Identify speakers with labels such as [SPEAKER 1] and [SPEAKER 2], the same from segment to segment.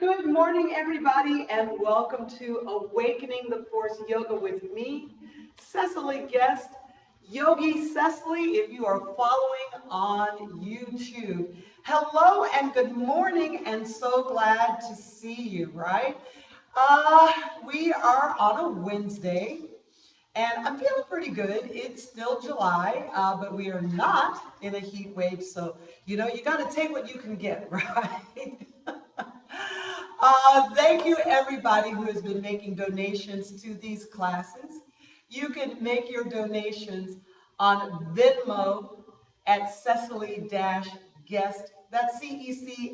[SPEAKER 1] Good morning, everybody, and welcome to Awakening the Force Yoga with me, Cecily Guest, Yogi Cecily, if you are following on YouTube. Hello and good morning, and so glad to see you, right? We are on a Wednesday, and I'm feeling pretty good. It's still July, but we are not in a heat wave, so, you got to take what you can get, right? Thank you, everybody who has been making donations to these classes. You can make your donations on Venmo at Cecily-Guest. That's Cecily-Guest,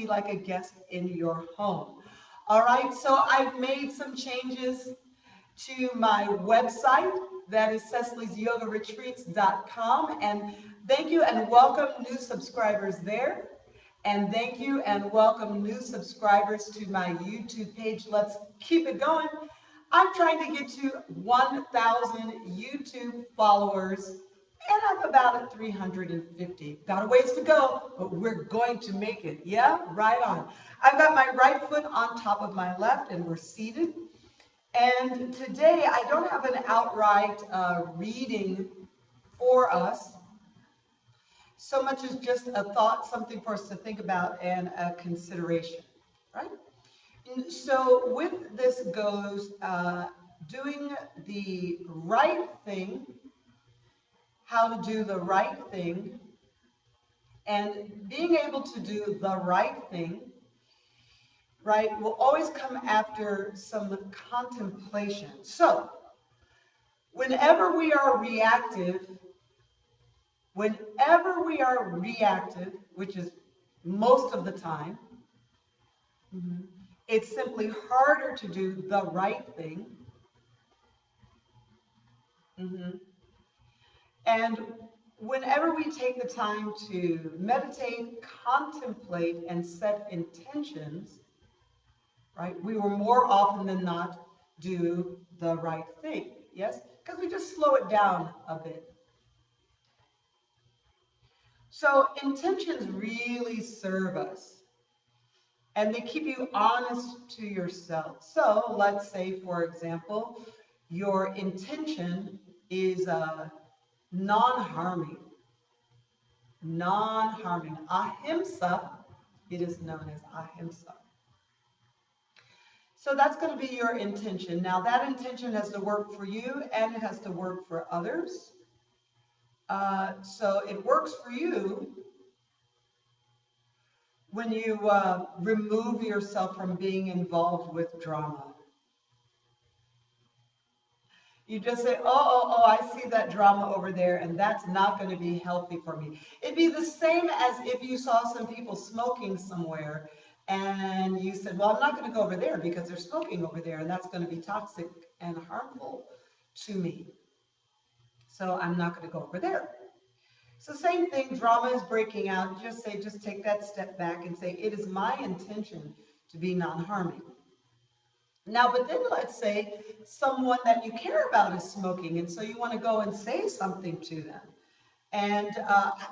[SPEAKER 1] like a guest in your home. All right, so I've made some changes to my website. That is Cecily'sYogaRetreats.com. And thank you and welcome new subscribers there. And thank you and welcome new subscribers to my YouTube page. Let's keep it going. I'm trying to get to 1,000 YouTube followers, and I'm about at 350. Got a ways to go, but we're going to make it. Yeah, right on. I've got my right foot on top of my left, and we're seated. And today I don't have an outright reading for us, so much as just a thought, something for us to think about, and a consideration, right? And so with this goes doing the right thing, how to do the right thing, and being able to do the right thing, right, will always come after some contemplation. So whenever we are reactive, which is most of the time, it's simply harder to do the right thing. And whenever we take the time to meditate, contemplate, and set intentions, right, we will more often than not do the right thing. Yes? Because we just slow it down a bit. So intentions really serve us, and they keep you honest to yourself. So let's say, for example, your intention is non-harming. Non-harming. Ahimsa, it is known as ahimsa. So that's going to be your intention. Now that intention has to work for you and it has to work for others. So it works for you when you remove yourself from being involved with drama. You just say, oh, I see that drama over there, and that's not going to be healthy for me. It'd be the same as if you saw some people smoking somewhere, and you said, well, I'm not going to go over there because they're smoking over there, and that's going to be toxic and harmful to me. So I'm not going to go over there. So same thing, drama is breaking out. Just take that step back and say, it is my intention to be non-harming. Now, but then let's say someone that you care about is smoking, and so you want to go and say something to them. And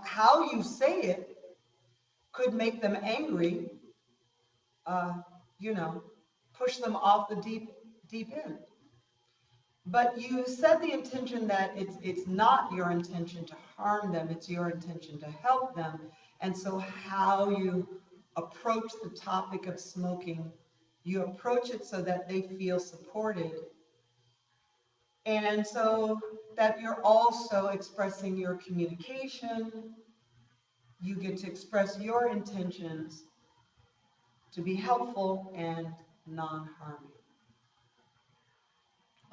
[SPEAKER 1] how you say it could make them angry, push them off the deep end. But you set the intention that it's not your intention to harm them, it's your intention to help them. And so how you approach the topic of smoking, you approach it so that they feel supported. And so that you're also expressing your communication. You get to express your intentions to be helpful and non-harming.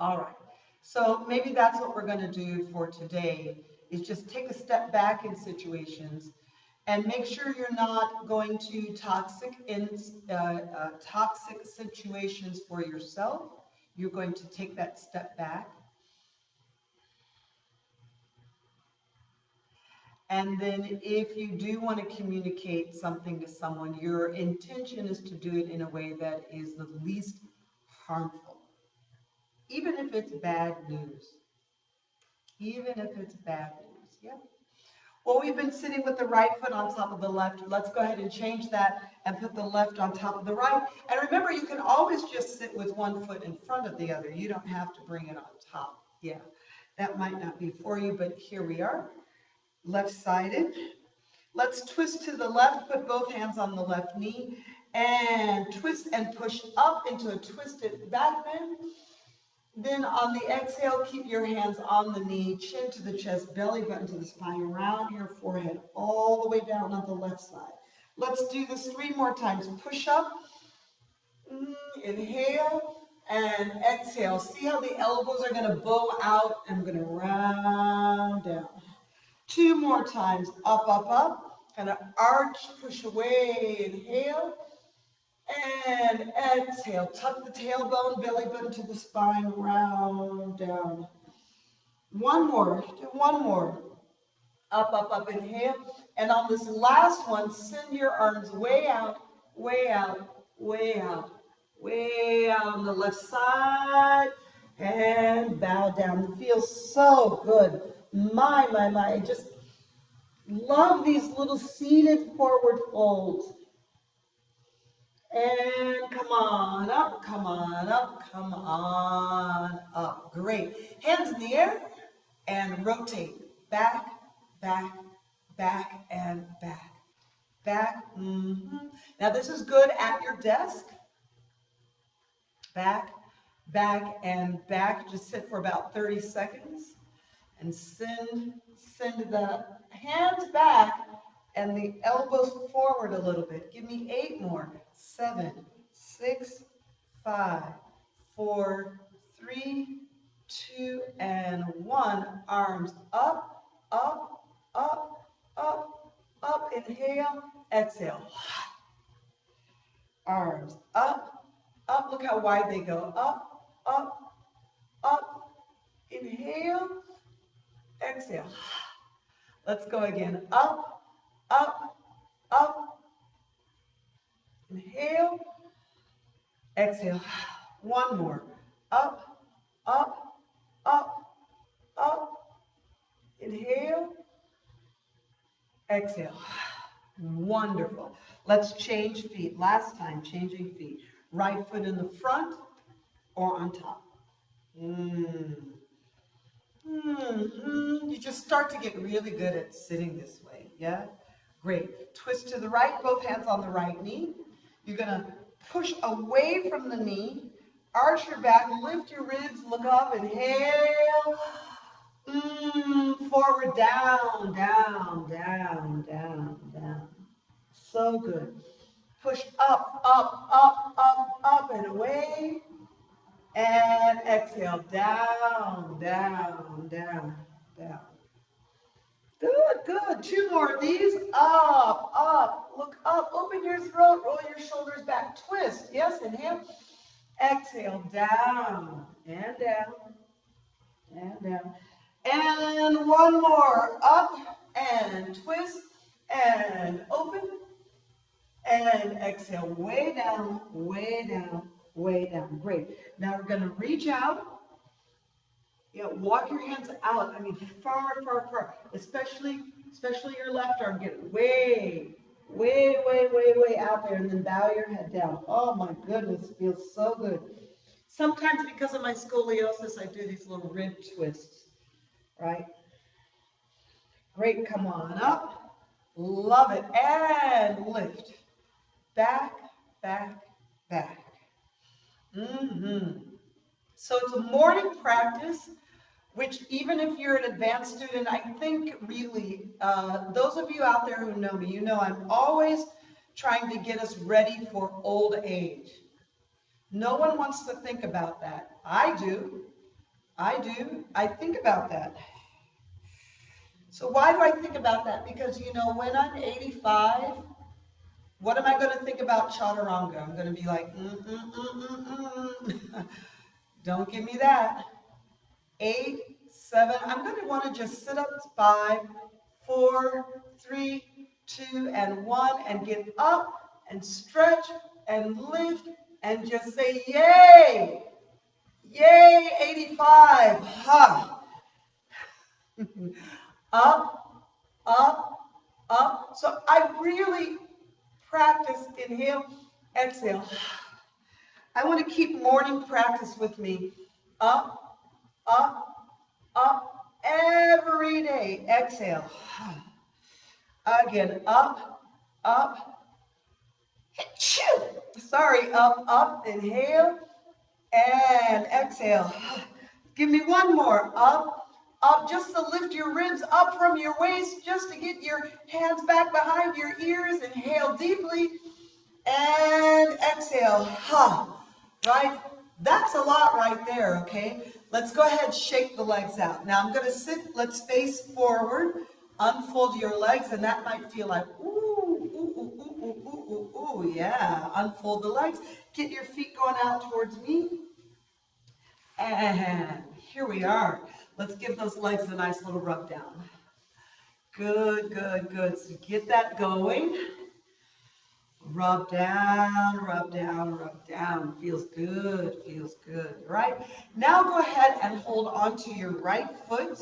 [SPEAKER 1] All right. So maybe that's what we're going to do for today, is just take a step back in situations and make sure you're not going to toxic situations for yourself. You're going to take that step back. And then if you do want to communicate something to someone, your intention is to do it in a way that is the least harmful. Even if it's bad news. Even if it's bad news, yeah. Well, we've been sitting with the right foot on top of the left. Let's go ahead and change that and put the left on top of the right. And remember, you can always just sit with one foot in front of the other. You don't have to bring it on top. Yeah, that might not be for you, but here we are, left-sided. Let's twist to the left, put both hands on the left knee, and twist and push up into a twisted back bend. Then on the exhale, keep your hands on the knee, chin to the chest, belly button to the spine, round your forehead all the way down on the left side. Let's do this 3 more times. Push up, inhale, and exhale. See how the elbows are going to bow out? I'm going to round down. 2 more times. Up, up, up. Kind of arch, push away, inhale. And exhale, tuck the tailbone, belly button to the spine, round down. 1 more, do 1 more. Up, up, up, inhale. And on this last one, send your arms way out, way out, way out, way out on the left side. And bow down. It feels so good. My, I just love these little seated forward folds. And come on up, come on up, come on up. Great. Hands in the air and rotate. Back, back, back, and back. Back. Now this is good at your desk. Back, back, and back. Just sit for about 30 seconds. And send the hands back and the elbows forward a little bit. Give me 8 more. 7, 6, 5, 4, 3, 2, and 1. Arms up, up, up, up, up. Inhale, exhale. Arms up, up. Look how wide they go. Up, up, up. Inhale, exhale. Let's go again. Up, up, up. Inhale, exhale. 1 more. Up, up, up, up. Inhale, exhale. Wonderful. Let's change feet. Last time, changing feet. Right foot in the front or on top. You just start to get really good at sitting this way, yeah? Great. Twist to the right, both hands on the right knee. You're going to push away from the knee, arch your back, lift your ribs, look up, inhale. Forward, down, down, down, down, down. So good. Push up, up, up, up, up, and away. And exhale, down, down, down, down. Good, good. 2 more of these. Up, up, look up, open your throat, roll your shoulders back, twist. Yes, inhale. Exhale, down, and down, and down. And 1 more. Up, and twist, and open, and exhale, way down, way down, way down. Great. Now we're going to reach out. Yeah, walk your hands out. I mean, far, far, far. Especially your left arm. Get way, way, way, way, way out there, and then bow your head down. Oh my goodness, feels so good. Sometimes because of my scoliosis, I do these little rib twists, right? Great, come on up. Love it. And lift. Back, back, back. So it's a morning practice, which even if you're an advanced student, I think really, those of you out there who know me, you know I'm always trying to get us ready for old age. No one wants to think about that. I do. I think about that. So why do I think about that? Because, you know, when I'm 85, what am I going to think about chaturanga? I'm going to be like, Don't give me that. 8, 7. I'm going to want to just sit up. 5, 4, 3, 2, and 1, and get up and stretch and lift and just say, yay! Yay, 85! Ha! Up, up, up. So I really practice inhale, exhale. I want to keep morning practice with me. Up, up, up, every day. Exhale. Again, up, up. Sorry, up, up. Inhale and exhale. Give me one more. Up, up, just to lift your ribs up from your waist, just to get your hands back behind your ears. Inhale deeply and exhale. Right? That's a lot right there, okay? Let's go ahead and shake the legs out. Now I'm going to sit, let's face forward, unfold your legs, and that might feel like, ooh, ooh, ooh, ooh, ooh, ooh, ooh, yeah. Unfold the legs, get your feet going out towards me, and here we are. Let's give those legs a nice little rub down. Good, good, good. So get that going. Rub down, rub down, rub down. Feels good, feels good, right? Now go ahead and hold onto your right foot.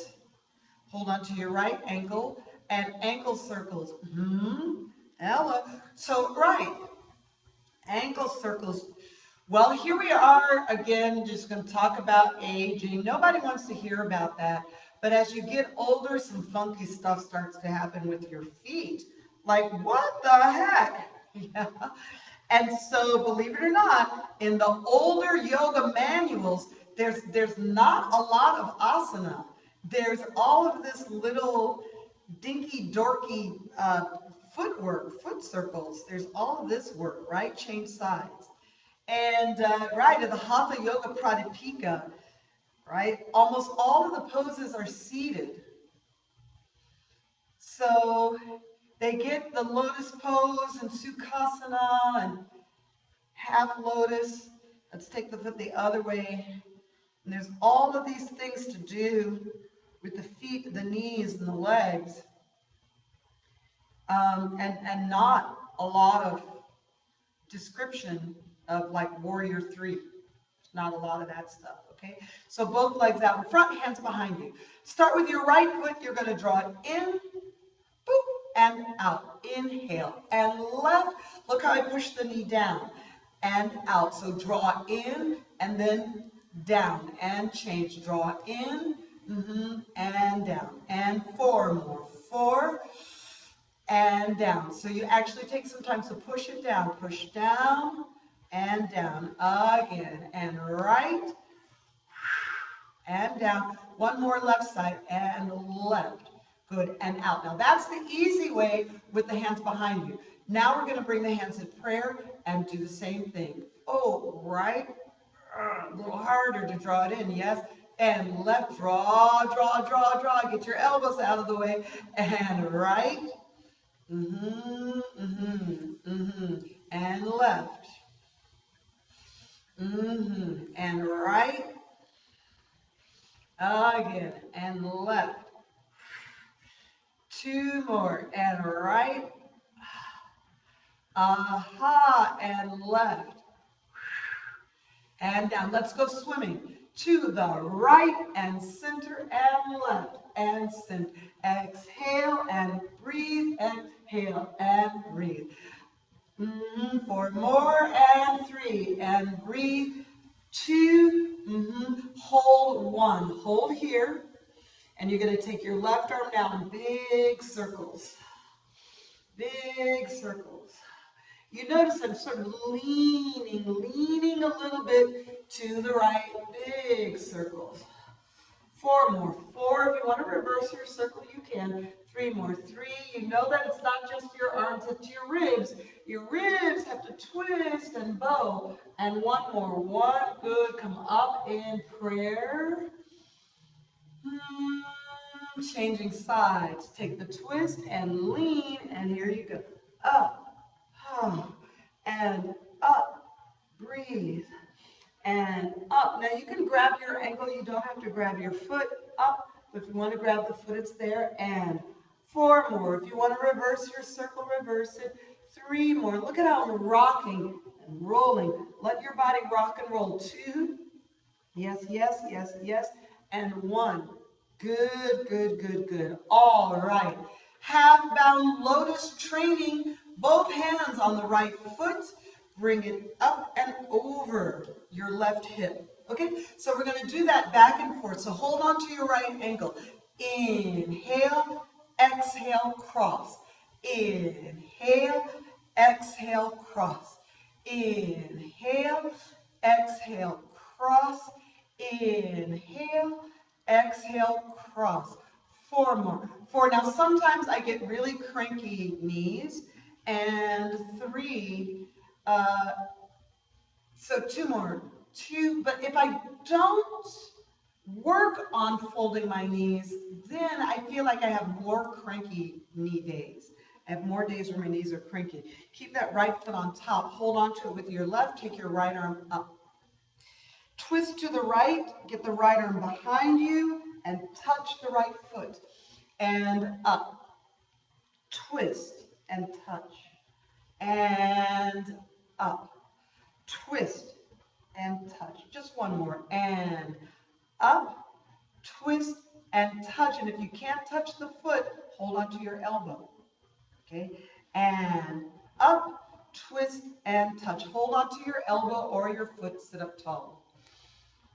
[SPEAKER 1] Hold onto your right ankle and ankle circles. Ella. So, right, ankle circles. Well, here we are again, just going to talk about aging. Nobody wants to hear about that. But as you get older, some funky stuff starts to happen with your feet. Like, what the heck? Yeah. And so, believe it or not, in the older yoga manuals, there's not a lot of asana. There's all of this little dinky dorky footwork, foot circles. There's all of this work, right? Change sides. And right, in the Hatha Yoga Pradipika, right, almost all of the poses are seated. So they get the lotus pose and Sukhasana and half lotus. Let's take the foot the other way. And there's all of these things to do with the feet, the knees, and the legs. And not a lot of description of like Warrior 3. Not a lot of that stuff, okay? So both legs out in front, hands behind you. Start with your right foot. You're going to draw it in, boop, and out. Inhale. And left. Look how I push the knee down and out. So draw in and then down and change. Draw in, and down. And four more. Four and down. So you actually take some time. So push it down. Push down and down again. And right and down. One more left side and left. Good, and out. Now that's the easy way with the hands behind you. Now we're going to bring the hands in prayer and do the same thing. Oh, right. A little harder to draw it in, yes. And left, draw, draw, draw, draw. Get your elbows out of the way. And right. And left. And right. Again, and left. Two more, and right. Aha, and left. And down. Let's go swimming. To the right and center and left and center. Exhale and breathe. Exhale and breathe. Four more and three. And breathe. Two. Hold one. Hold here. And you're going to take your left arm down. Big circles. Big circles. You notice I'm sort of leaning a little bit to the right. Big circles. Four more. Four. If you want to reverse your circle, you can. Three more. Three. You know that it's not just your arms, it's your ribs. Your ribs have to twist and bow. And one more. One. Good. Come up in prayer. Changing sides. Take the twist and lean. And here you go. Up. And up, breathe, and up. Now you can grab your ankle, you don't have to grab your foot up, but if you want to grab the foot, it's there, and four more. If you want to reverse your circle, reverse it. Three more. Look at how I'm rocking and rolling. Let your body rock and roll. Two, yes, yes, yes, yes, and one. Good, good, good, good. All right. Half bound lotus training, both hands on the right foot. Bring it up and over your left hip. Okay, so we're going to do that back and forth. So hold on to your right ankle. Inhale, exhale, cross. Inhale, exhale, cross. Inhale, exhale, cross. Inhale, exhale, cross. Four more. Four. Now, sometimes I get really cranky knees. And three, so two more. Two, but if I don't work on folding my knees, then I feel like I have more cranky knee days. I have more days where my knees are cranky. Keep that right foot on top. Hold on to it with your left. Take your right arm up. Twist to the right. Get the right arm behind you and touch the right foot. And up. Twist and touch. And up. Twist and touch. Just one more. And up, twist, and touch. And if you can't touch the foot, hold on to your elbow. Okay? And up, twist, and touch. Hold on to your elbow or your foot. Sit up tall.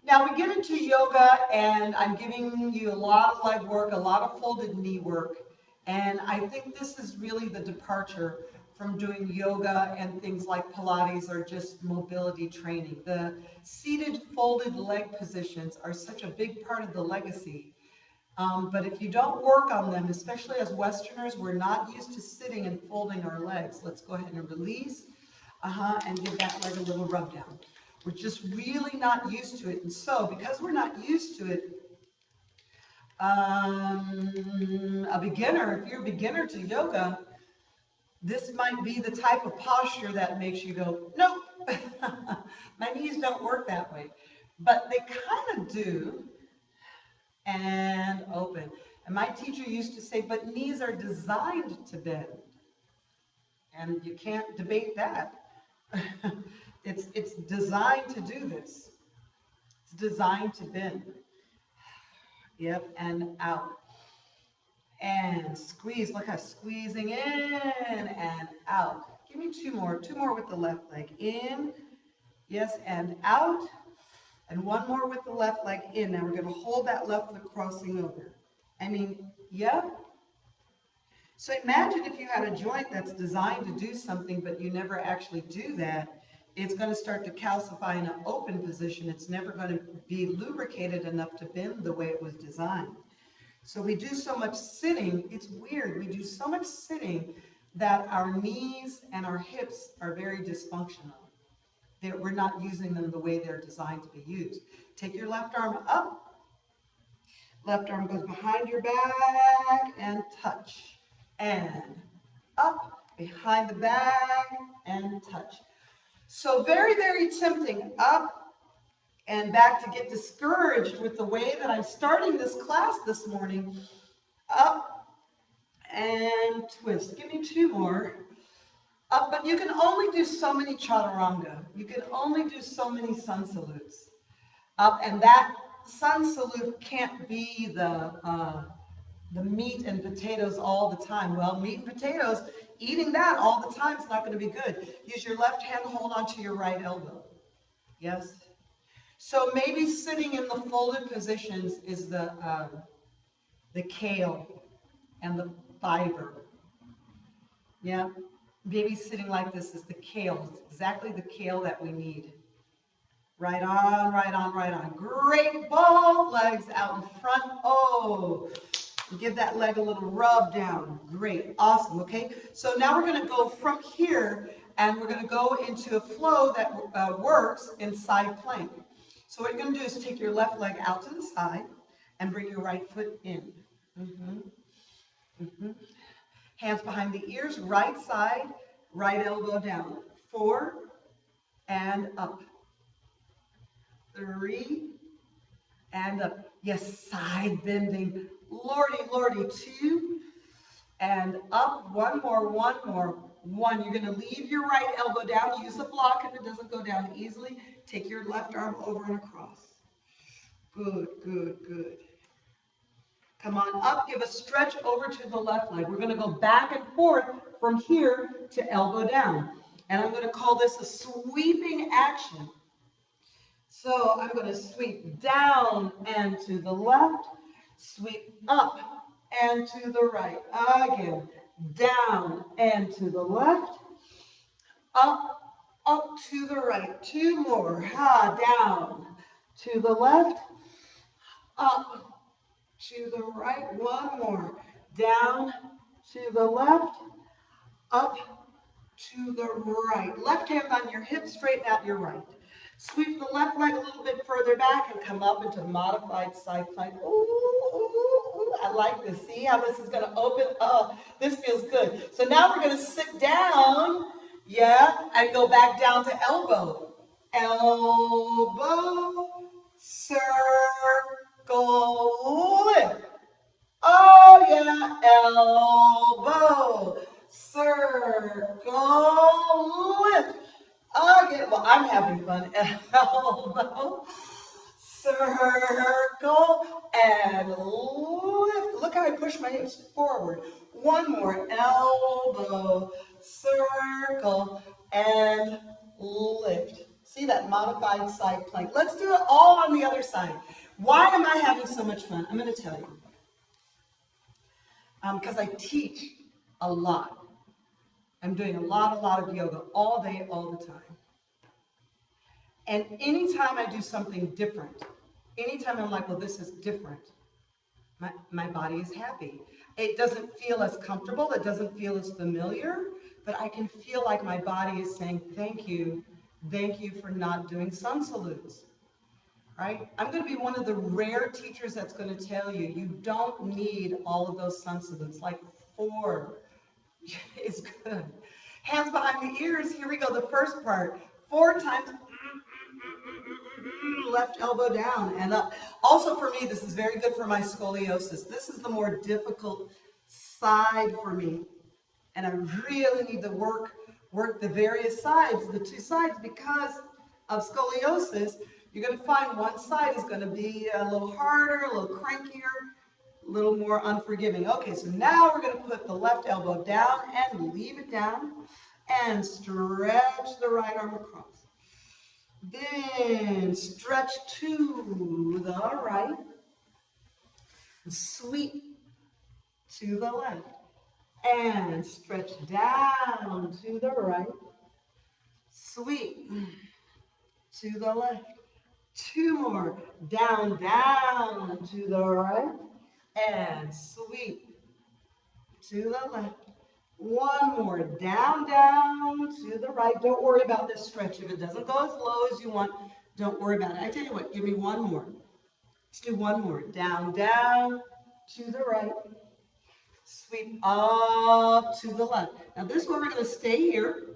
[SPEAKER 1] Now we get into yoga, and I'm giving you a lot of leg work, a lot of folded knee work. And I think this is really the departure from doing yoga and things like Pilates or just mobility training. The seated folded leg positions are such a big part of the legacy. But if you don't work on them, especially as Westerners, we're not used to sitting and folding our legs. Let's go ahead and release, and give that leg a little rub down. We're just really not used to it. And so, because we're not used to it, a beginner, if you're a beginner to yoga, this might be the type of posture that makes you go, nope, my knees don't work that way. But they kind of do, and open. And my teacher used to say, but knees are designed to bend. And you can't debate that. It's designed to do this. It's designed to bend. Yep, and out. And squeeze, look how squeezing in and out. Give me two more with the left leg. In, yes, and out. And one more with the left leg in. Now we're going to hold that left foot crossing over. I mean, yep. So imagine if you had a joint that's designed to do something, but you never actually do that. It's going to start to calcify in an open position. It's never going to be lubricated enough to bend the way it was designed. So we do so much sitting, it's weird. We do so much sitting that our knees and our hips are very dysfunctional. We're not using them the way they're designed to be used. Take your left arm up. Left arm goes behind your back and touch. And up, behind the back and touch. So very, very tempting. Up and back to get discouraged with the way that I'm starting this class this morning. Up and twist. Give me two more. Up, but you can only do so many chaturanga. You can only do so many sun salutes. Up, and that sun salute can't be the meat and potatoes all the time. Well, meat and potatoes, eating that all the time is not going to be good. Use your left hand, hold on to your right elbow. Yes? So maybe sitting in the folded positions is the kale and the fiber. Yeah? Maybe sitting like this is the kale. It's exactly the kale that we need. Right on, right on, right on. Great, both legs out in front. Oh, give that leg a little rub down. Great, awesome, okay? So now we're gonna go from here and we're gonna go into a flow that works in side plank. So what you're gonna do is take your left leg out to the side and bring your right foot in. Hands behind the ears, right side, right elbow down. 4 and up. 3 and up. Yes, side bending. Lordy, lordy. 2 and up. One more, one more. 1. You're going to leave your right elbow down. Use the block if it doesn't go down easily. Take your left arm over and across. Good, good, good. Come on up, give a stretch over to the left leg. We're gonna go back and forth from here to elbow down. And I'm gonna call this a sweeping action. So I'm gonna sweep down and to the left, sweep up and to the right. Again, down and to the left, up, up to the right. Two more. Down to the left, up to the right. One more. Down to the left, up to the right. Left hand on your hip, straighten out your right. Sweep the left leg a little bit further back and come up into modified side plank. Ooh, I like this. See how this is going to open up? This feels good. So now we're going to sit down, and go back down to elbow. Elbow, circle, lift. Oh yeah, elbow, circle, lift. Again, well, I'm having fun. Elbow, circle, and lift. Look how I push my hips forward. One more, elbow, circle, and lift. See that modified side plank. Let's do it all on the other side. Why am I having so much fun? I'm going to tell you. Because I teach a lot. I'm doing a lot of yoga all day, all the time. And anytime I do something different, anytime I'm like, well, this is different, my body is happy. It doesn't feel as comfortable, it doesn't feel as familiar, but I can feel like my body is saying, thank you for not doing sun salutes. Right? I'm going to be one of the rare teachers that's going to tell you, you don't need all of those sun salutes, like 4 is good. Hands behind the ears, here we go, the first part. 4 times, left elbow down and up. Also for me, this is very good for my scoliosis. This is the more difficult side for me. And I really need to work the various sides, the 2 sides, because of scoliosis. You're going to find one side is going to be a little harder, a little crankier, a little more unforgiving. Okay, so now we're going to put the left elbow down and leave it down and stretch the right arm across. Then stretch to the right, sweep to the left, and stretch down to the right, sweep to the left. 2 more, down to the right, and sweep to the left. 1 more, down to the right. Don't worry about this stretch. If it doesn't go as low as you want, don't worry about it. I tell you what, give me 1 more. Let's do 1 more, down to the right, sweep up to the left. Now this one we're going to stay here.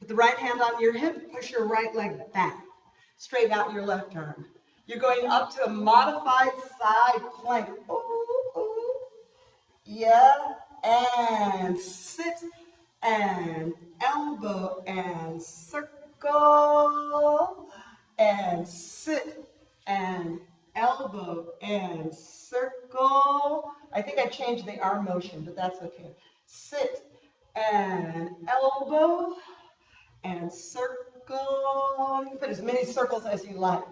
[SPEAKER 1] Put the right hand on your hip, push your right leg back. Straighten out your left arm. You're going up to a modified side plank. Ooh, ooh. Yeah, and sit, and elbow, and circle, and sit, and elbow, and circle. I think I changed the arm motion, but that's okay. Sit, and elbow, and circle. You can put as many circles as you like,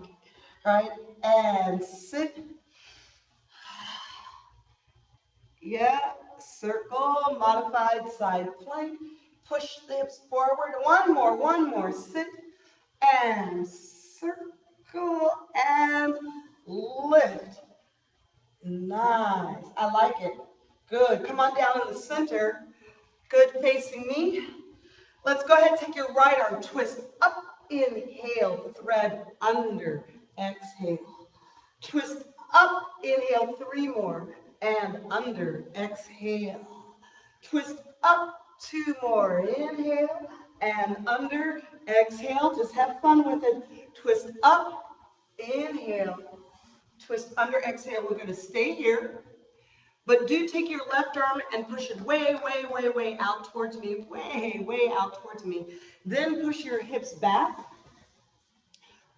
[SPEAKER 1] right? And sit. Yeah, circle, modified side plank. Push the hips forward. 1 more. Sit and circle and lift. Nice. I like it. Good. Come on down in the center. Good, facing me. Let's go ahead and take your right arm, twist up, inhale, thread under, exhale. Twist up, inhale, 3 more, and under, exhale. Twist up, 2 more, inhale, and under, exhale. Just have fun with it. Twist up, inhale, twist under, exhale. We're going to stay here. But do take your left arm and push it way out towards me, way out towards me. Then push your hips back.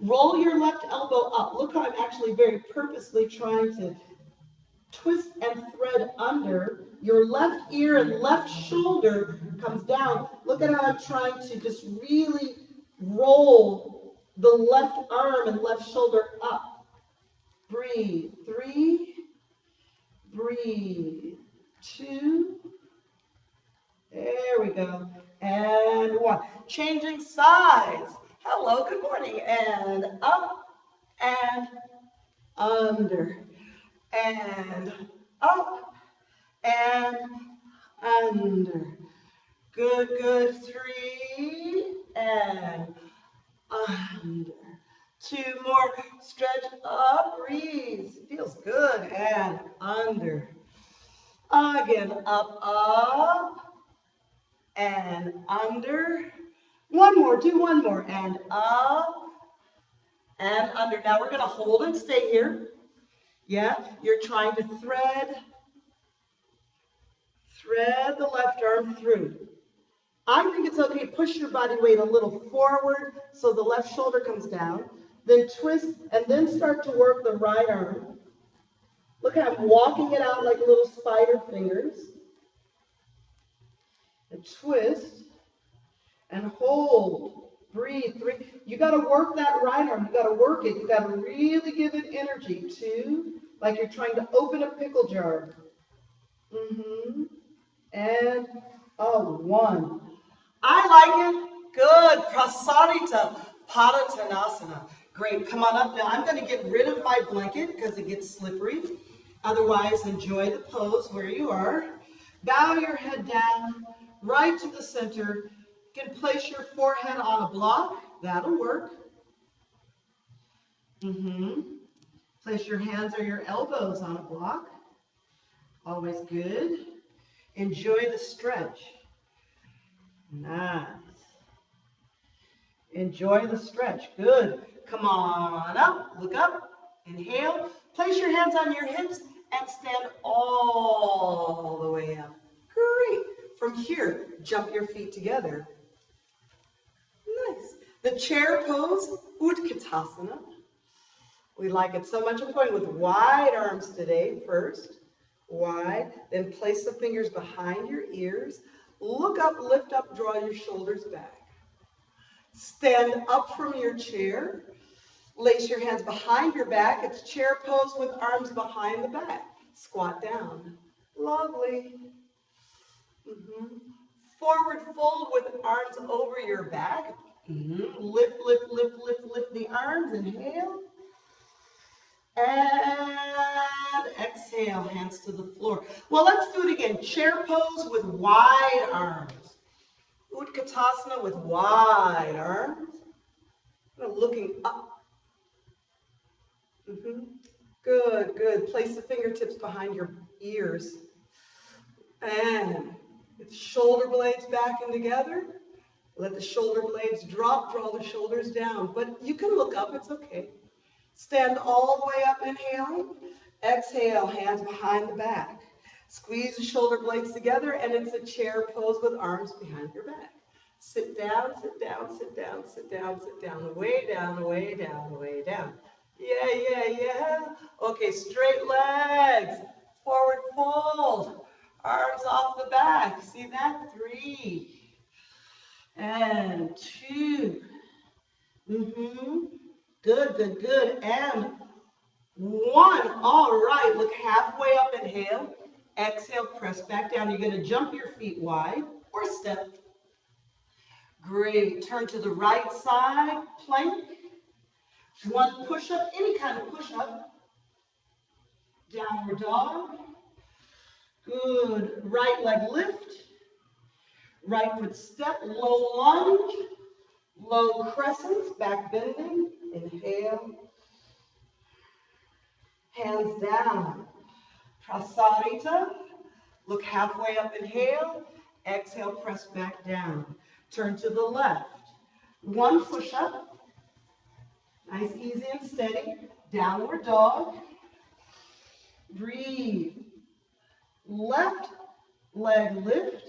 [SPEAKER 1] Roll your left elbow up. Look how I'm actually very purposely trying to twist and thread under. Your left ear and left shoulder comes down. Look at how I'm trying to just really roll the left arm and left shoulder up. Breathe. 3. Breathe. 2. There we go. And 1. Changing sides. Hello, good morning. And up and under. And up and under. Good, good. 3 and under. 2 more. Stretch up. Breathe. Feels good. And under. Again. Up, up. And under. One more. Do one more. And up. And under. Now we're going to hold and stay here. Yeah. You're trying to thread the left arm through. I think it's okay. Push your body weight a little forward so the left shoulder comes down. Then twist and then start to work the right arm. Look how I'm walking it out like little spider fingers. And twist and hold. Breathe. 3. You got to work that right arm. You got to work it. You got to really give it energy. 2. Like you're trying to open a pickle jar. And 1. I like it. Good. Prasarita Padottanasana. Great. Come on up now. I'm going to get rid of my blanket because it gets slippery. Otherwise, enjoy the pose where you are. Bow your head down right to the center. You can place your forehead on a block. That'll work. Place your hands or your elbows on a block. Always good. Enjoy the stretch. Nice. Enjoy the stretch. Good. Come on up. Look up. Inhale. Place your hands on your hips and stand all the way up. Great. From here, jump your feet together. Nice. The chair pose, Utkatasana. We like it so much. I'm going with wide arms today first. Wide. Then place the fingers behind your ears. Look up, lift up, draw your shoulders back. Stand up from your chair. Lace your hands behind your back. It's chair pose with arms behind the back. Squat down. Lovely. Forward fold with arms over your back. Lift, lift, lift, lift, lift the arms. Inhale. And exhale, hands to the floor. Well, let's do it again. Chair pose with wide arms. Utkatasana with wide arms. Looking up. Good, good. Place the fingertips behind your ears. And with shoulder blades back and together. Let the shoulder blades drop, draw the shoulders down. But you can look up, it's okay. Stand all the way up, inhaling. Exhale, hands behind the back. Squeeze the shoulder blades together, and it's a chair pose with arms behind your back. Sit down, sit down, sit down, sit down, sit down, way down, way down, way down. Yeah, yeah, yeah. Okay, straight legs. Forward fold. Arms off the back. See that? 3. And 2. Good, good, good. And 1. All right. Look halfway up. Inhale. Exhale. Press back down. You're going to jump your feet wide or step. Great. Turn to the right side. Plank. 1 push-up. Any kind of push-up. Downward dog. Good. Right leg lift. Right foot step. Low lunge. Low crescents. Back bending. Inhale. Hands down. Prasarita. Look halfway up. Inhale. Exhale. Press back down. Turn to the left. 1 push-up. Nice, easy, and steady. Downward dog. Breathe. Left leg lift.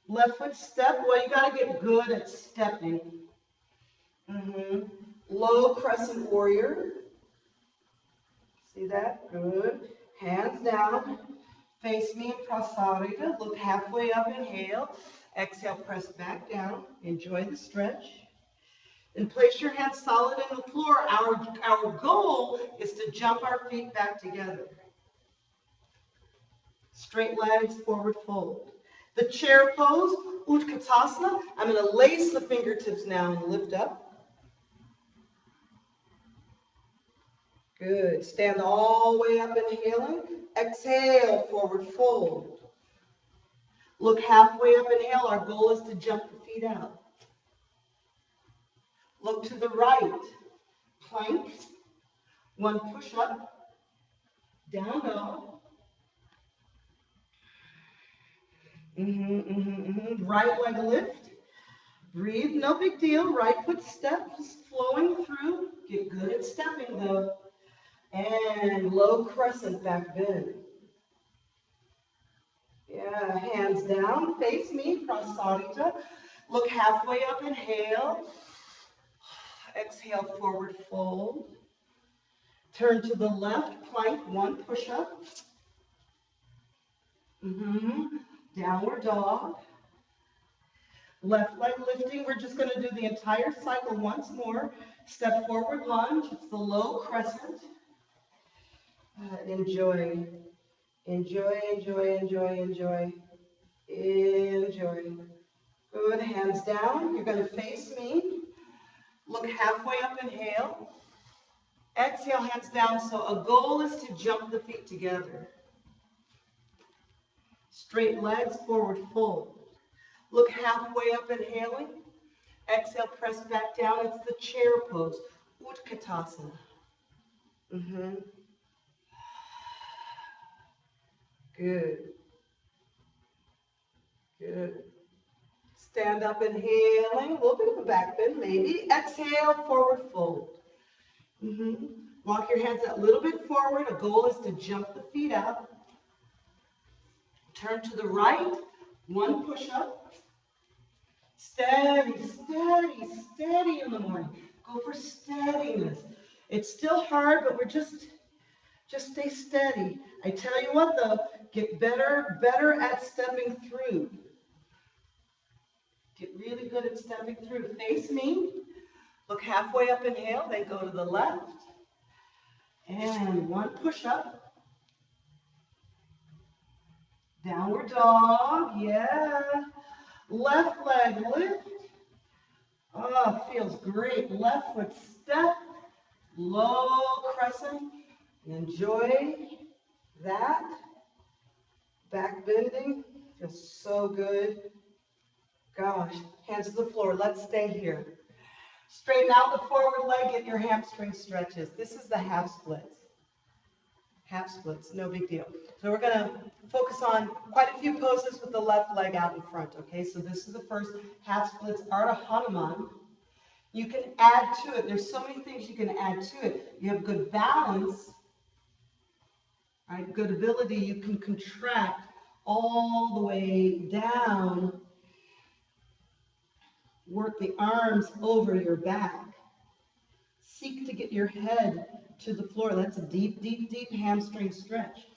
[SPEAKER 1] Left foot step. Well, you got to get good at stepping. Low crescent warrior. See that? Good. Hands down. Face me in Prasarita. Look halfway up, inhale. Exhale, press back down. Enjoy the stretch. And place your hands solid on the floor. Our goal is to jump our feet back together. Straight legs, forward fold. The chair pose, Utkatasana. I'm going to lace the fingertips now and lift up. Good. Stand all the way up, inhaling. Exhale, forward fold. Look halfway up, inhale. Our goal is to jump the feet out. Look to the right. Plank. One push-up. Down dog. Right leg lift. Breathe, no big deal. Right foot steps flowing through. Get good at stepping though. And low crescent back bend. Yeah, hands down, face me, Prasarita. Look halfway up, inhale. Exhale, forward fold. Turn to the left, plank, one push-up. Downward dog. Left leg lifting, we're just gonna do the entire cycle once more. Step forward lunge, it's the low crescent. Enjoy, enjoy, enjoy, enjoy, enjoy, enjoy. Good, hands down, you're gonna face me. Look halfway up, inhale. Exhale, hands down. So a goal is to jump the feet together. Straight legs, forward fold. Look halfway up, inhaling. Exhale, press back down. It's the chair pose, Utkatasana. Good. Good. Stand up, inhaling. A little bit of a back bend, maybe. Exhale, forward fold. Walk your hands a little bit forward. A goal is to jump the feet out. Turn to the right. One push-up. Steady, steady, steady in the morning. Go for steadiness. It's still hard, but we're just stay steady. I tell you what though, get better at stepping through. Get really good at stepping through. Face me. Look halfway up, inhale, then go to the left. And one push-up. Downward dog, yeah. Left leg lift. Oh, feels great. Left foot step. Low crescent. Enjoy that. Back bending. Feels so good. Gosh, hands to the floor. Let's stay here. Straighten out the forward leg, get your hamstring stretches. This is the half splits. Half splits, no big deal. So we're going to focus on quite a few poses with the left leg out in front, okay? So this is the first half splits, Ardha Hanuman. You can add to it. There's so many things you can add to it. You have good balance, right? Good ability. You can contract all the way down. Work the arms over your back. Seek to get your head to the floor. That's a deep, deep, deep hamstring stretch.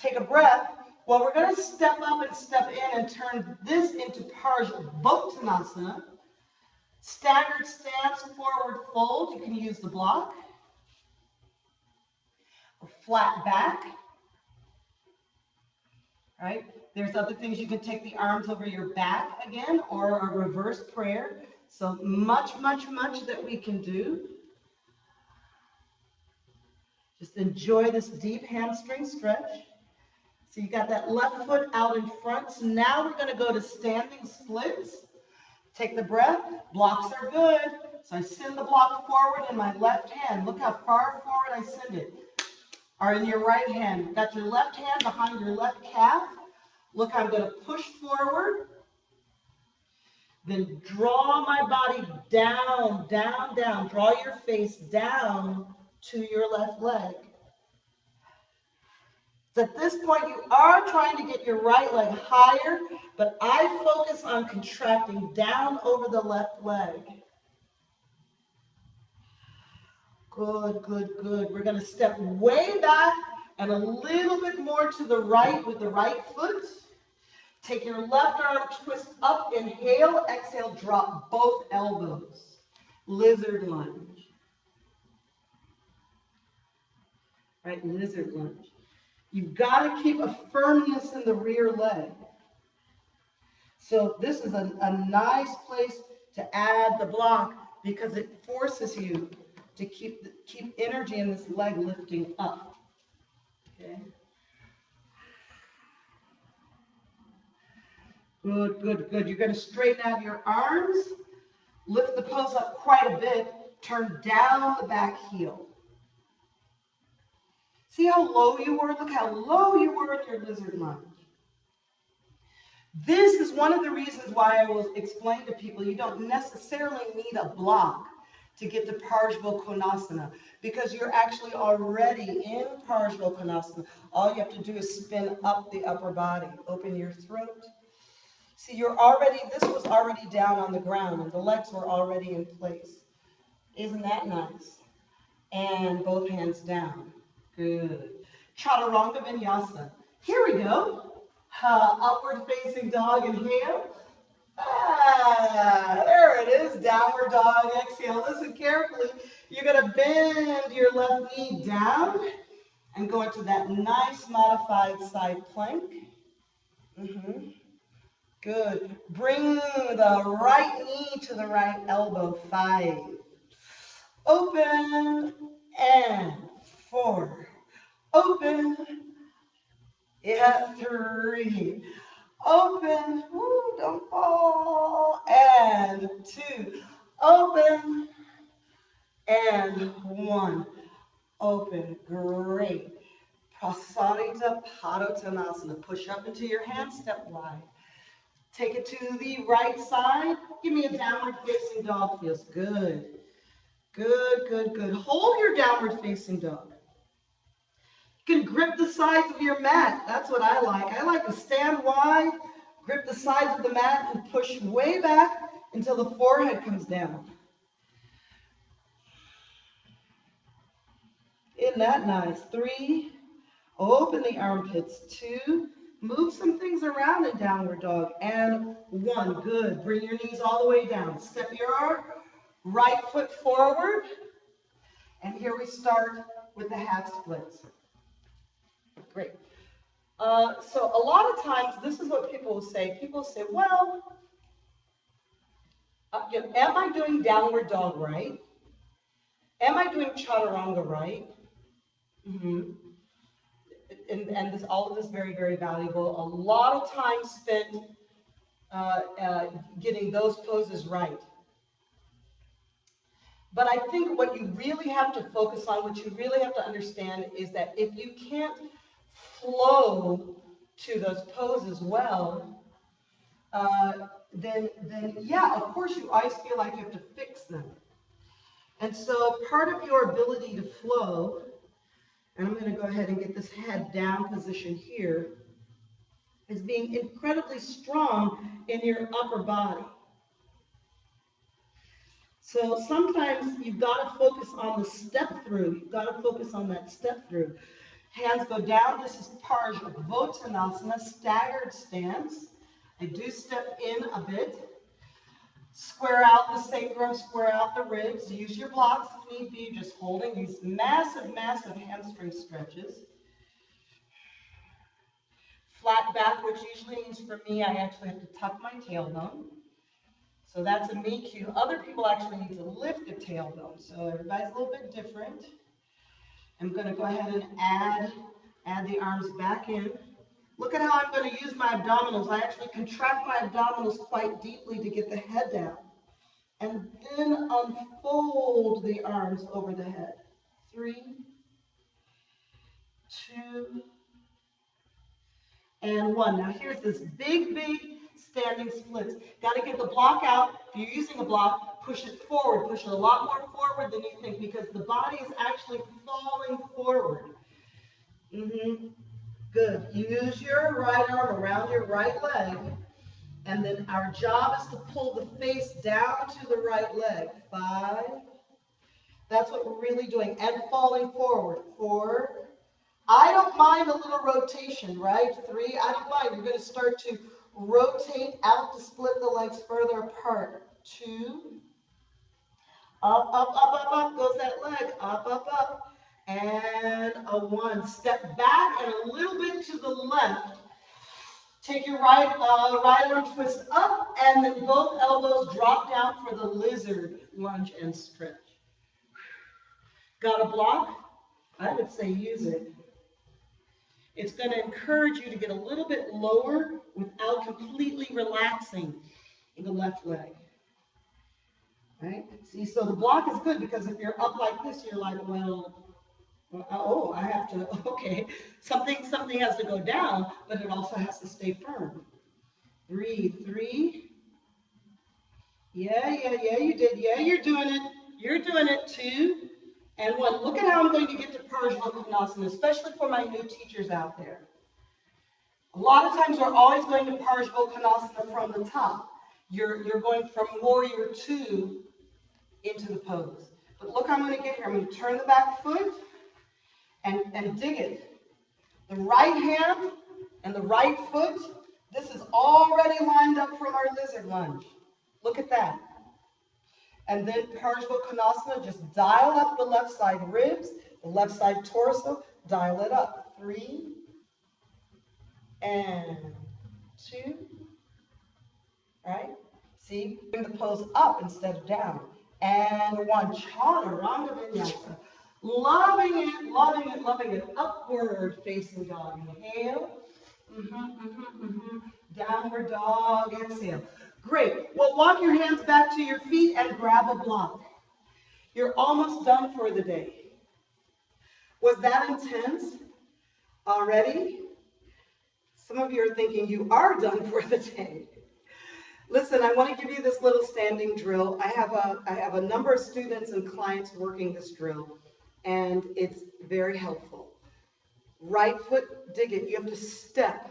[SPEAKER 1] Take a breath. Well, we're going to step up and step in and turn this into Parsvottanasana. Staggered stance, forward fold. You can use the block. Or flat back. Right? There's other things. You can take the arms over your back again, or a reverse prayer. So much, much, much that we can do. Just enjoy this deep hamstring stretch. So you got that left foot out in front. So now we're going to go to standing splits. Take the breath. Blocks are good. So I send the block forward in my left hand. Look how far forward I send it. Or in your right hand. Got your left hand behind your left calf. Look, I'm going to push forward. Then draw my body down, down, down. Draw your face down to your left leg. So at this point, you are trying to get your right leg higher, but I focus on contracting down over the left leg. Good, good, good. We're going to step way back And a little bit more to the right with the right foot. Take your left arm, twist up, inhale, exhale, drop both elbows. Lizard lunge. Right, lizard lunge. You've got to keep a firmness in the rear leg. So this is a nice place to add the block because it forces you to keep energy in this leg lifting up. Okay. Good, good, good. You're going to straighten out your arms, lift the pose up quite a bit, turn down the back heel. See how low you were? Look how low you were in your lizard lunge. This is one of the reasons why I will explain to people you don't necessarily need a block to get to Parsva Konasana because you're actually already in Parsva Konasana. All you have to do is spin up the upper body, open your throat. See, this was already down on the ground and the legs were already in place. Isn't that nice? And both hands down. Good. Chaturanga Vinyasa. Here we go. Upward facing dog, inhale. There it is, downward dog, exhale. Listen carefully. You're going to bend your left knee down and go into that nice modified side plank. Good. Bring the right knee to the right elbow. 5. Open and 4. Open. Yeah, 3. Open. Woo, don't fall. And 2. Open. And 1. Open. Great. Prasarita Padottanasana. Push up into your hand, step wide. Take it to the right side. Give me a downward facing dog. Feels good. Good, good, good. Hold your downward facing dog. You can grip the sides of your mat. That's what I like. I like to stand wide, grip the sides of the mat, and push way back until the forehead comes down. Isn't that nice? 3, open the armpits. 2, move some things around in downward dog. And 1, good. Bring your knees all the way down. Step your right foot forward. And here we start with the half splits. Great. So a lot of times, this is what people will say. People say, well, am I doing downward dog right? Am I doing chaturanga right? And all of this very, very valuable. A lot of time spent getting those poses right. But I think what you really have to focus on, what you really have to understand is that if you can't flow to those poses well, then yeah, of course you always feel like you have to fix them. And so part of your ability to flow, and I'm going to go ahead and get this head down position here, is being incredibly strong in your upper body. So sometimes you've got to focus on the step through. You've got to focus on that step through. Hands go down. This is Parsva, staggered stance. I do step in a bit. Square out the sacrum, square out the ribs. Use your blocks if need be, just holding these massive, massive hamstring stretches. Flat back, which usually means for me, I actually have to tuck my tailbone. So that's a me cue. Other people actually need to lift the tailbone. So everybody's a little bit different. I'm going to go ahead and add the arms back in. Look at how I'm going to use my abdominals. I actually contract my abdominals quite deeply to get the head down. And then unfold the arms over the head. 3, 2, and 1. Now here's this big, big standing splits. Got to get the block out. If you're using a block, push it forward. Push it a lot more forward than you think because the body is actually falling forward. Good. Use your right arm around your right leg. And then our job is to pull the face down to the right leg. 5. That's what we're really doing. And falling forward. 4. I don't mind a little rotation, right? 3, I don't mind. You're going to start to rotate out to split the legs further apart. 2, up, up, up, up, up goes that leg, up, up, up. And a 1. Step back and a little bit to the left. Take your right arm twist up, and then both elbows drop down for the lizard lunge and stretch. Got a block? I would say use it. It's going to encourage you to get a little bit lower without completely relaxing the left leg. Right? See, so the block is good because if you're up like this, you're like, well, oh, I have to, okay. Something has to go down, but it also has to stay firm. Breathe. 3. Yeah, you did. Yeah, you're doing it. You're doing it. 2 and 1. Look at how I'm going to get to Parshvanasana, especially for my new teachers out there. A lot of times we're always going to Parshvanasana from the top. You're going from warrior 2 into the pose. But look how I'm going to get here. I'm going to turn the back foot and dig it. The right hand and the right foot, this is already lined up from our lizard lunge. Look at that. And then Parshvanasana, just dial up the left side ribs, the left side torso, dial it up. 3 and 2, right? See, bring the pose up instead of down. And 1, Chaturanga Vinyasa. Loving it, loving it, loving it. Upward facing dog. Inhale. Downward dog. Exhale. Great. Well, walk your hands back to your feet and grab a block. You're almost done for the day. Was that intense already? Some of you are thinking you are done for the day. Listen, I want to give you this little standing drill. I have a number of students and clients working this drill, and it's very helpful. Right foot, dig it. You have to step.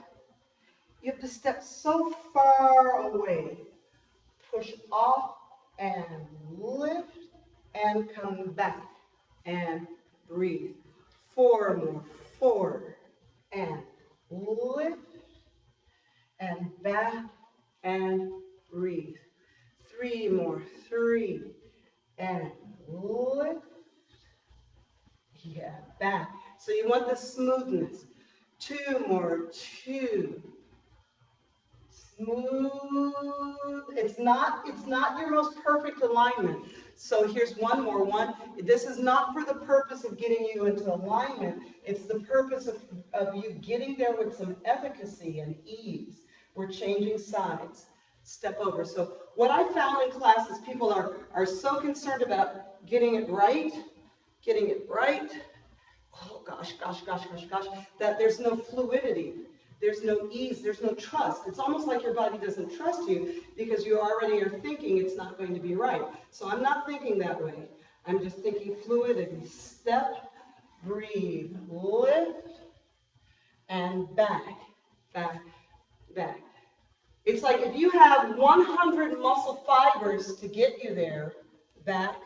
[SPEAKER 1] You have to step so far away. Push off and lift and come back and breathe. 4 more. 4 and lift and back and breathe. 3 more. 3 and lift. Yeah, back. So you want the smoothness. 2 more. 2. Smooth. It's not your most perfect alignment. So here's one more one. This is not for the purpose of getting you into alignment. It's the purpose of you getting there with some efficacy and ease. We're changing sides. Step over. So what I found in class is people are so concerned about getting it right, oh gosh, that there's no fluidity. There's no ease, there's no trust. It's almost like your body doesn't trust you because you already are thinking it's not going to be right. So I'm not thinking that way. I'm just thinking fluidity. Step, breathe, lift, and back, back, back. It's like if you have 100 muscle fibers to get you there, back,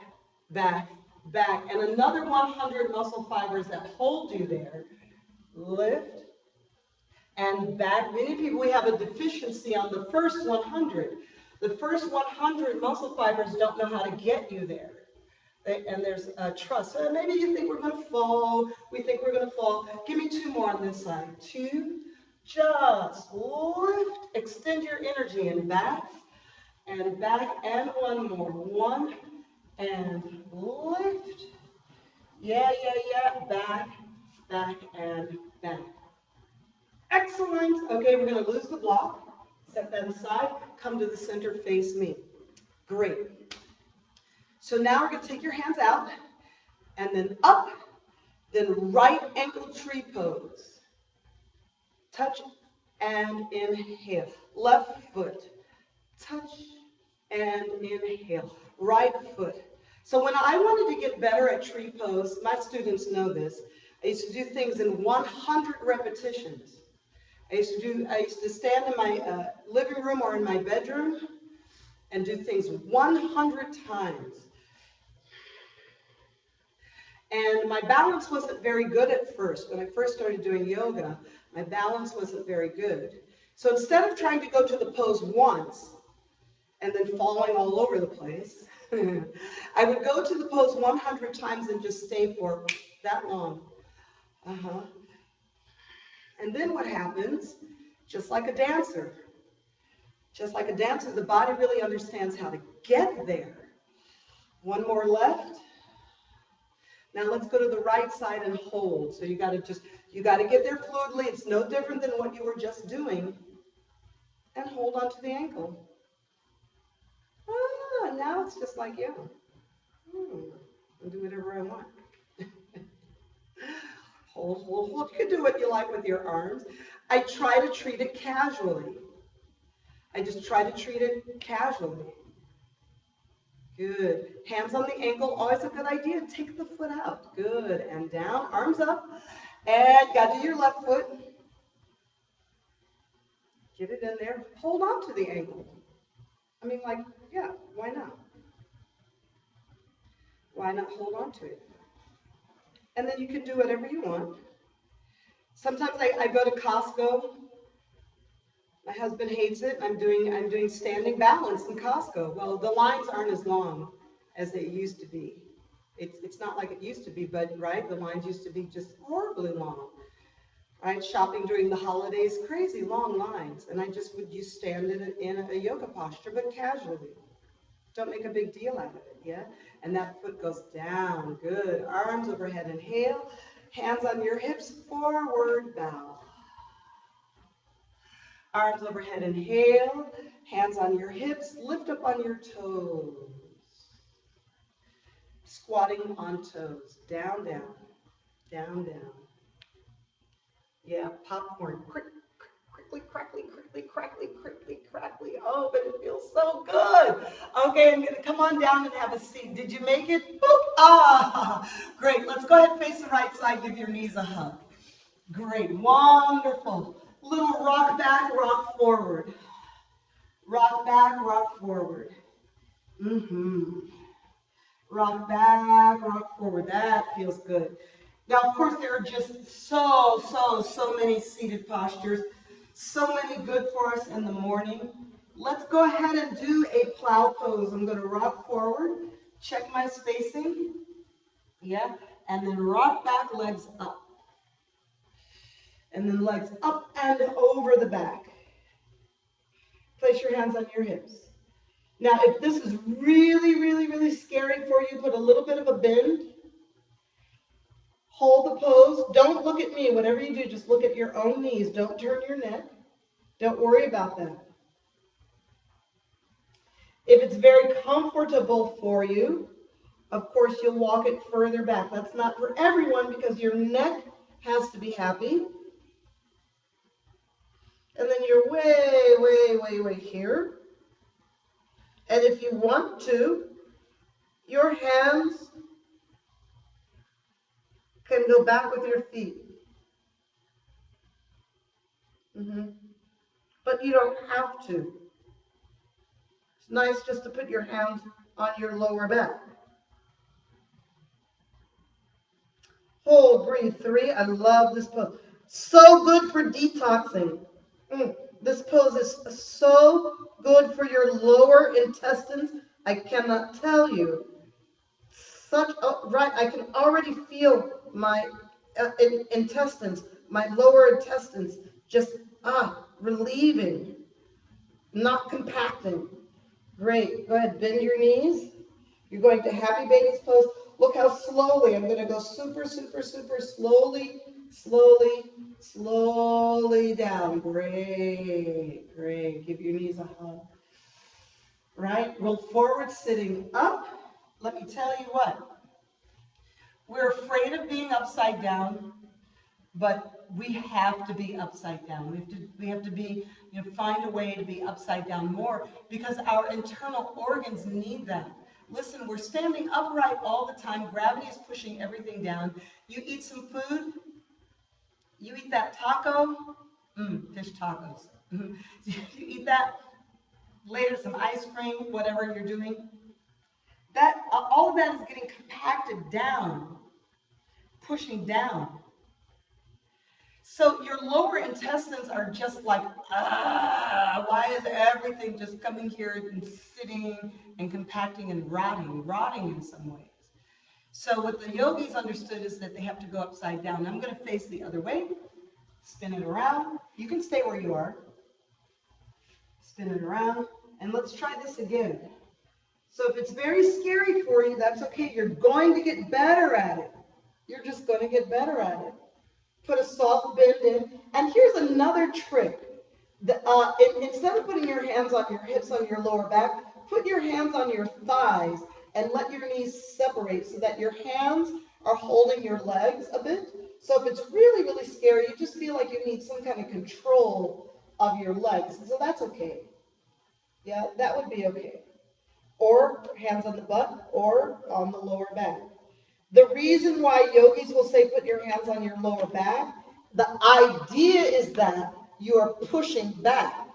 [SPEAKER 1] back, back, and another 100 muscle fibers that hold you there, lift, and back. Many people, we have a deficiency on the first 100. The first 100 muscle fibers don't know how to get you there. And there's trust. So maybe you think we're going to fall. We think we're going to fall. Give me 2 more on this side. 2. Just lift. Extend your energy and back. And back. And 1 more. 1. And lift. Yeah. Back. Back. And back. Excellent. Okay, we're going to lose the block. Set that aside. Come to the center, face me. Great. So now we're going to take your hands out and then up, then right ankle tree pose. Touch and inhale. Left foot. Touch and inhale. Right foot. So when I wanted to get better at tree pose, my students know this, I used to do things in 100 repetitions. I used to stand in my living room or in my bedroom and do things 100 times. And my balance wasn't very good at first. When I first started doing yoga, my balance wasn't very good. So instead of trying to go to the pose once and then falling all over the place, I would go to the pose 100 times and just stay for that long. And then what happens, just like a dancer, the body really understands how to get there. One more left. Now let's go to the right side and hold. So you got to get there fluidly. It's no different than what you were just doing. And hold on to the ankle. Now it's just like, yeah. I'll do whatever I want. Hold, hold, hold. You can do what you like with your arms. I try to treat it casually. I just try to treat it casually. Good. Hands on the ankle, always a good idea. Take the foot out. Good. And down, arms up. And got to your left foot. Get it in there. Hold on to the ankle. I mean, like, yeah, why not? Why not hold on to it? And then you can do whatever you want. Sometimes I go to Costco. My husband hates it. I'm doing standing balance in Costco. Well, the lines aren't as long as they used to be. It's not like it used to be, but right, the lines used to be just horribly long. Right, shopping during the holidays, crazy long lines, and I just would stand in a yoga posture, but casually. Don't make a big deal out of it, yeah? And that foot goes down, good. Arms overhead, inhale. Hands on your hips, forward, bow. Arms overhead, inhale. Hands on your hips, lift up on your toes. Squatting on toes, down, down, down, down. Yeah, popcorn, quickly, crackly, quickly, crackly, quickly, crackly. Oh, but it feels so good. Okay, I'm gonna come on down and have a seat. Did you make it? Boop. Ah, great. Let's go ahead and face the right side. Give your knees a hug. Great, wonderful. Little rock back, rock forward. Rock back, rock forward. Rock back, rock forward. That feels good. Now, of course, there are just so many seated postures. So many good for us in the morning. Let's go ahead and do a plow pose. I'm going to rock forward, check my spacing. Yeah, and then rock back, legs up. And then legs up and over the back. Place your hands on your hips. Now, if this is really scary for you, put a little bit of a bend. Hold the pose. Don't look at me. Whatever you do, just look at your own knees. Don't turn your neck. Don't worry about that. If it's very comfortable for you, of course, you'll walk it further back. That's not for everyone because your neck has to be happy. And then you're way here. And if you want to, your hands can go back with your feet. But you don't have to. It's nice just to put your hands on your lower back. Hold, breathe. 3. I love this pose. So good for detoxing. This pose is so good for your lower intestines. I cannot tell you. Right, I can already feel my intestines, my lower intestines, just relieving, not compacting. Great. Go ahead, bend your knees. You're going to happy baby's pose. Look how slowly. I'm going to go super slowly down. Great. Give your knees a hug. Right? Roll forward, sitting up. Let me tell you what. We're afraid of being upside down, but we have to be upside down. We have to be, find a way to be upside down more because our internal organs need that. Listen, we're standing upright all the time. Gravity is pushing everything down. You eat some food, you eat that taco, fish tacos. You eat that, later some ice cream, whatever you're doing. That all of that is getting compacted down. pushing down. So your lower intestines are just like, why is everything just coming here and sitting and compacting and rotting in some ways? So what the yogis understood is that they have to go upside down. I'm going to face the other way, spin it around. You can stay where you are. Spin it around, and let's try this again. So if it's very scary for you, that's okay. You're going to get better at it. You're just going to get better at it. Put a soft bend in. And here's another trick. Instead of putting your hands on your hips on your lower back, put your hands on your thighs and let your knees separate so that your hands are holding your legs a bit. So if it's really, really scary, you just feel like you need some kind of control of your legs. So that's okay. Yeah, that would be okay. Or hands on the butt or on the lower back. The reason why yogis will say put your hands on your lower back, the idea is that you are pushing back.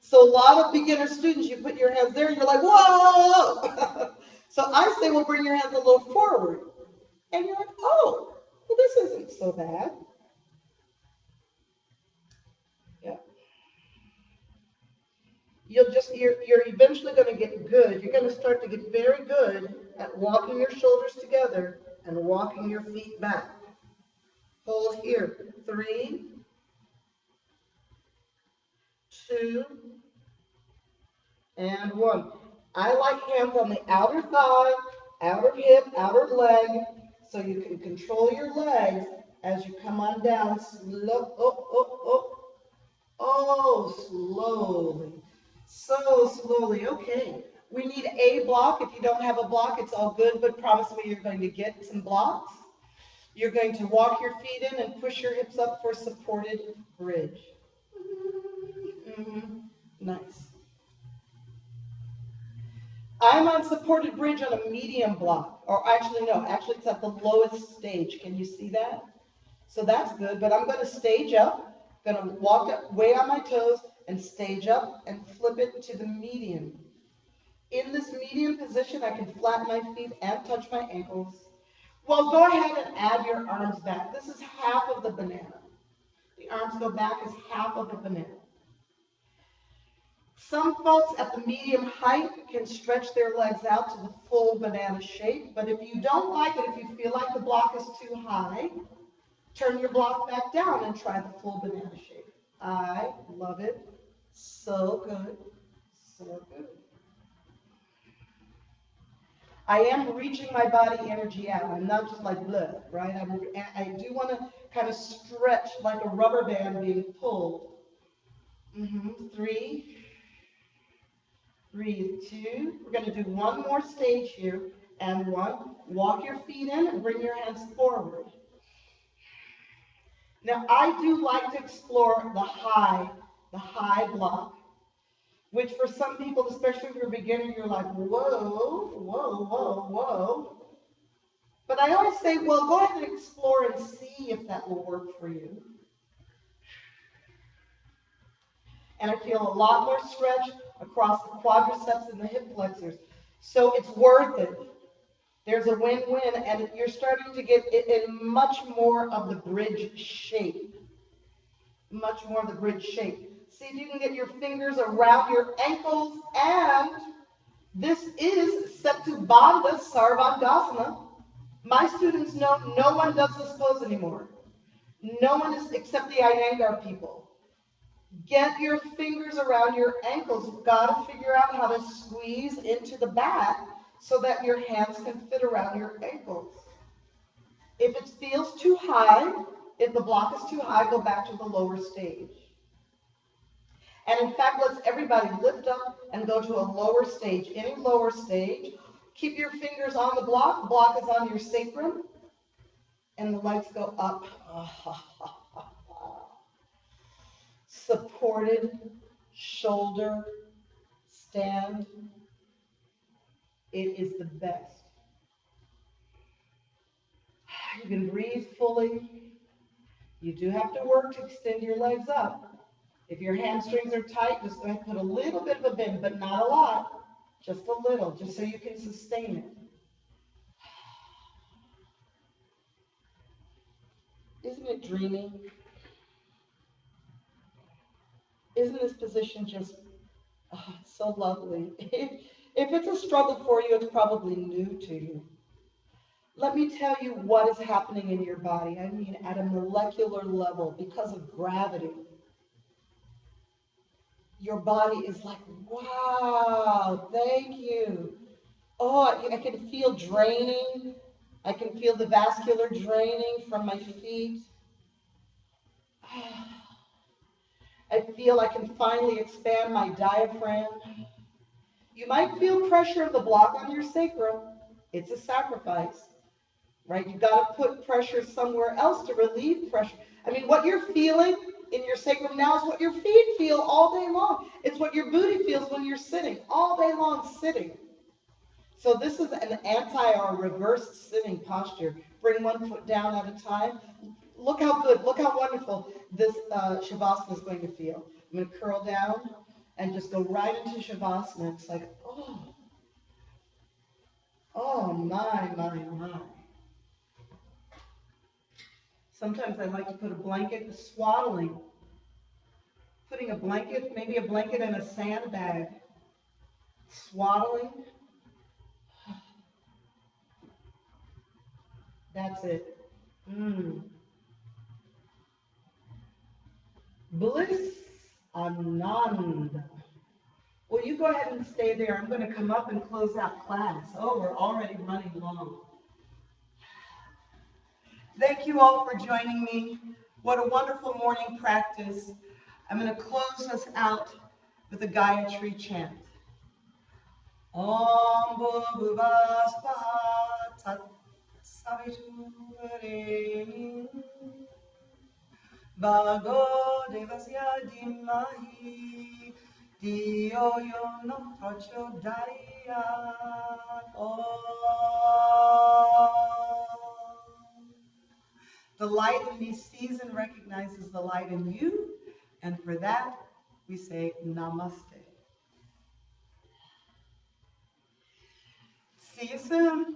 [SPEAKER 1] So a lot of beginner students, you put your hands there and you're like, whoa! So I say, well, bring your hands a little forward. And you're like, oh, well, this isn't so bad. Yeah. You're eventually going to get good. You're going to start to get very good at walking your shoulders together and walking your feet back. Hold here. 3, 2, and 1. I like hands on the outer thigh, outer hip, outer leg, so you can control your legs as you come on down. Slowly. So slowly. Okay. We need a block. If you don't have a block, it's all good, but promise me you're going to get some blocks. You're going to walk your feet in and push your hips up for supported bridge. Nice. I'm on supported bridge on a medium block, or actually it's at the lowest stage. Can you see that? So that's good, but I'm going to stage up, going to walk up way on my toes and stage up and flip it to the medium. In this medium position, I can flatten my feet and touch my ankles. Well, go ahead and add your arms back. This is half of the banana. The arms go back as half of the banana. Some folks at the medium height can stretch their legs out to the full banana shape, but if you don't like it, if you feel like the block is too high, turn your block back down and try the full banana shape. I love it. So good. So good. I am reaching my body energy out. I'm not just like blah, right? I do want to kind of stretch like a rubber band being pulled. 3. Breathe. 2. We're going to do one more stage here. And 1. Walk your feet in and bring your hands forward. Now, I do like to explore the high block, which for some people, especially if you're a beginner, you're like, whoa, whoa, whoa, whoa. But I always say, well, go ahead and explore and see if that will work for you. And I feel a lot more stretch across the quadriceps and the hip flexors. So it's worth it. There's a win-win, and you're starting to get in much more of the bridge shape. Much more of the bridge shape. See if you can get your fingers around your ankles, and this is Septum Sarvangasana. My students know no one does this pose anymore. No one is, except the Iyengar people. Get your fingers around your ankles. You've got to figure out how to squeeze into the back so that your hands can fit around your ankles. If it feels too high, if the block is too high, go back to the lower stage. And in fact, let's everybody lift up and go to a lower stage. Any lower stage. Keep your fingers on the block. The block is on your sacrum. And the legs go up. Supported shoulder stand. It is the best. You can breathe fully. You do have to work to extend your legs up. If your hamstrings are tight, just go ahead and put a little bit of a bend, but not a lot. Just a little, just so you can sustain it. Isn't it dreamy? Isn't this position just so lovely? If it's a struggle for you, it's probably new to you. Let me tell you what is happening in your body. I mean, at a molecular level, because of gravity, your body is like, wow, thank you. Oh, I can feel draining. I can feel the vascular draining from my feet. I feel I can finally expand my diaphragm. You might feel pressure of the block on your sacrum. It's a sacrifice, right? You've got to put pressure somewhere else to relieve pressure. I mean, what you're feeling in your sacrum now is what your feet feel all day long. It's what your booty feels when you're sitting, all day long sitting. So this is an anti or reverse sitting posture. Bring one foot down at a time. Look how good, look how wonderful this Shavasana is going to feel. I'm going to curl down and just go right into Shavasana. It's like, oh my. Sometimes I like to put a blanket, swaddling, putting a blanket, maybe a blanket in a sandbag, swaddling. That's it. Bliss Ananda. Well, you go ahead and stay there. I'm going to come up and close out class. Oh, we're already running long. Thank you all for joining me. What a wonderful morning practice. I'm going to close us out with a Gayatri chant. Om Bhuvasvaha Tat Saviturvarenyam Bhargo Devasya Dhimahi Dhiyo Yo No Prachodayat. Om. The light in me sees and recognizes the light in you, and for that we say Namaste. See you soon.